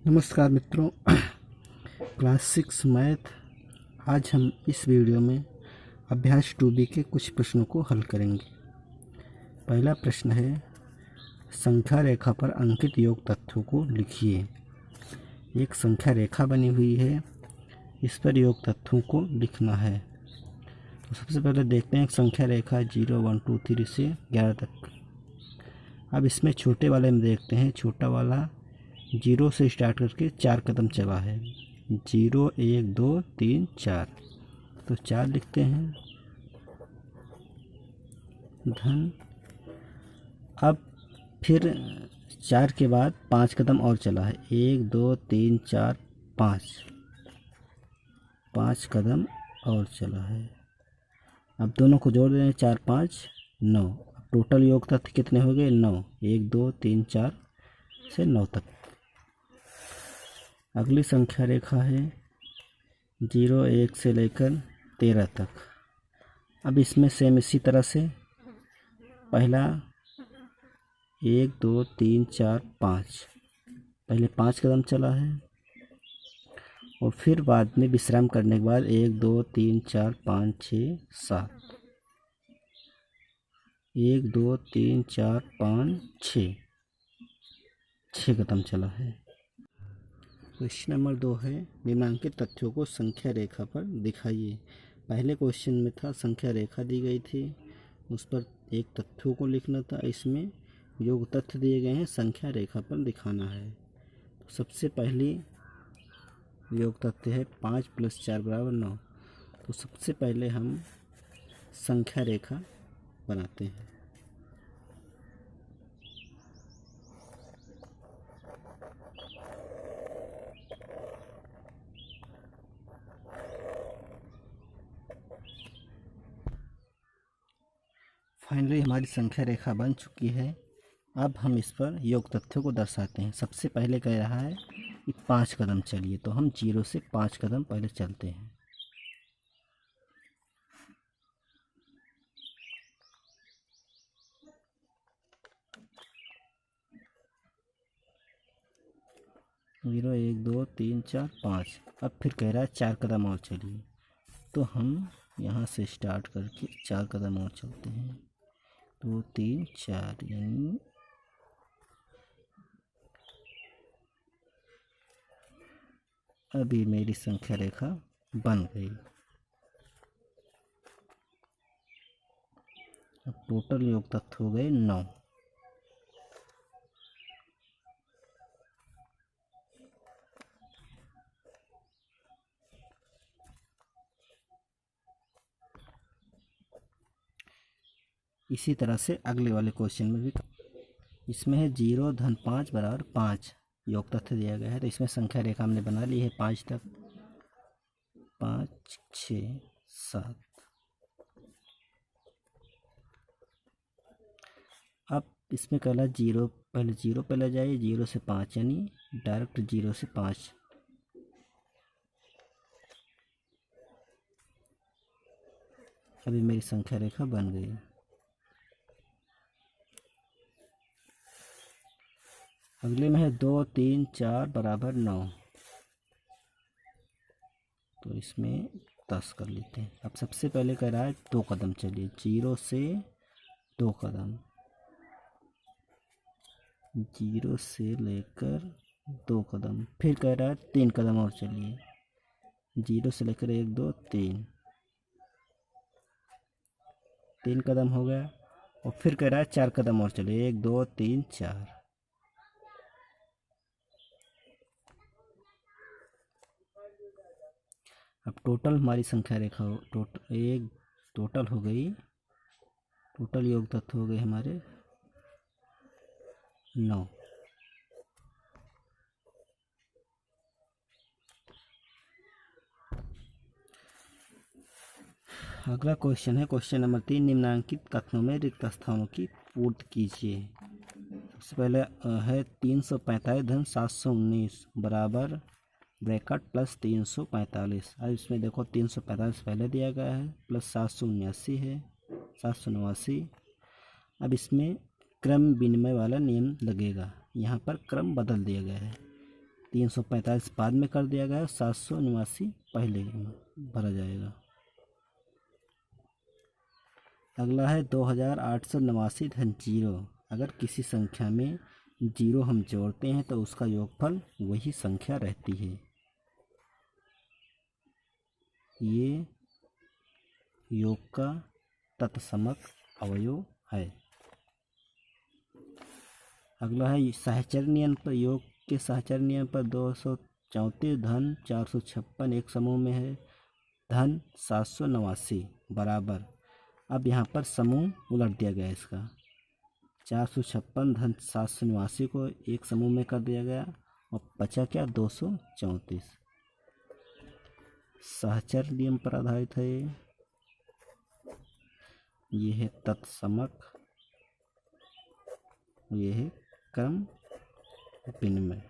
नमस्कार मित्रों। Class 6 math. आज हम इस वीडियो में अभ्यास 2B के कुछ प्रश्नों को हल करेंगे। पहला प्रश्न है, संख्या रेखा पर अंकित योग तथ्यों को लिखिए। एक संख्या रेखा बनी हुई है, इस पर योग तथ्यों को लिखना है। तो सबसे पहले देखते हैं, एक संख्या रेखा 0 1 2 3 से 11 तक। अब इसमें छोटे वाले में देखते हैं, छोटा वाला 0 से स्टार्ट करके 4 कदम चला है। 0 1 2 3 4, तो 4 लिखते हैं धन। अब फिर 4 के बाद 5 कदम और चला है, 1 2 3 4 5 कदम और चला है। अब दोनों को जोड़ दें, 4 5 9। अब टोटल योग तथ्य कितने हो गए? 9। 1 2 3 4 से 9 तक। अगली संख्या रेखा है 0 1 से लेकर 13 तक। अब इसमें सेम इसी तरह से पहला 1 2 3 4 5, पहले 5 कदम चला है और फिर बाद में विश्राम करने के बाद 1 2 3 4 5 6 7, 1 2 3 4 5 6 कदम चला है। क्वेश्चन नंबर 2 है, निम्नलिखित तथ्यों को संख्या रेखा पर दिखाइए। पहले क्वेश्चन में था संख्या रेखा दी गई थी, उस पर एक तथ्यों को लिखना था। इसमें योग तथ्य दिए गए हैं, संख्या रेखा पर दिखाना है। तो सबसे पहली योग तथ्य है 5 + 4 = 9। तो सबसे पहले हम संख्या रेखा बनाते हैं। फाइनली हमारी संख्या रेखा बन चुकी है। अब हम इस पर योग तथ्यों को दर्शाते हैं। सबसे पहले कह रहा है कि 5 कदम चलिए, तो हम 0 से 5 कदम पहले चलते हैं। जीरो 1 2 3 4 5। अब फिर कह रहा है 4 कदम और चलिए, तो हम यहाँ से स्टार्ट करके 4 कदम और चलते हैं। 2 3 4, यानी अभी मेरी संख्या रेखा बन गई। अब टोटल योग तथ्य हो गए 9। इसी तरह से अगले वाले क्वेश्चन में भी इसमें है 0 धन 5 = 5 योग तथ्य दिया गया है। तो इसमें संख्या रेखा हमने बना ली है 5 तक, 5 6 7। अब इसमें कहला 0 पहले 0 पे ले जाइए, 0 से 5, यानी डायरेक्ट 0 से 5। अभी मेरी संख्या रेखा बन गई। अगले में है 2 3 4 = 9। तो इसमें 10 कर लेते हैं। अब सबसे पहले कह रहा है 2 कदम चलिए, 0 से 2 कदम, 0 से लेकर 2 कदम। फिर कह रहा है 3 कदम और चलिए, 0 से लेकर 1 2 3 कदम हो गया। और फिर कह रहा है 4 कदम और चलिए, 1 2 3 4। अब टोटल हमारी संख्या रेखा टोटल हो गई, टोटल योग तत्व हो गए हमारे 9। अगला क्वेश्चन है क्वेश्चन नंबर 3, निम्नलिखित कथनों में रिक्त स्थानों की पूर्ति कीजिए। सबसे पहले है 345 धन 719 बराबर ब्रैकेट प्लस 345। अब इसमें देखो 345 पहले दिया गया है, प्लस 779 है, 789। अब इसमें क्रम विनिमय वाला नियम लगेगा, यहाँ पर क्रम बदल दिया गया है। 345 बाद में कर दिया गया, 789 पहले भरा जाएगा। अगला है 2889 धन जीरो। अगर किसी संख्या में जीरो हम जोड़ते हैं तो उसका योगफल वही संख्या रहती है। ये योग का तत्समक अवयव है। अगला है सहचर नियम पर, योग के सहचर नियम पर 234 धन 456 एक समूह में है, धन 789 बराबर। अब यहाँ पर समूह उलट दिया गया इसका, 456 धन 789 को एक समूह में कर दिया गया और बचा क्या 234। सहचर नियम पर आधारित है। ये है तत्समक, ये है क्रम विनिमय।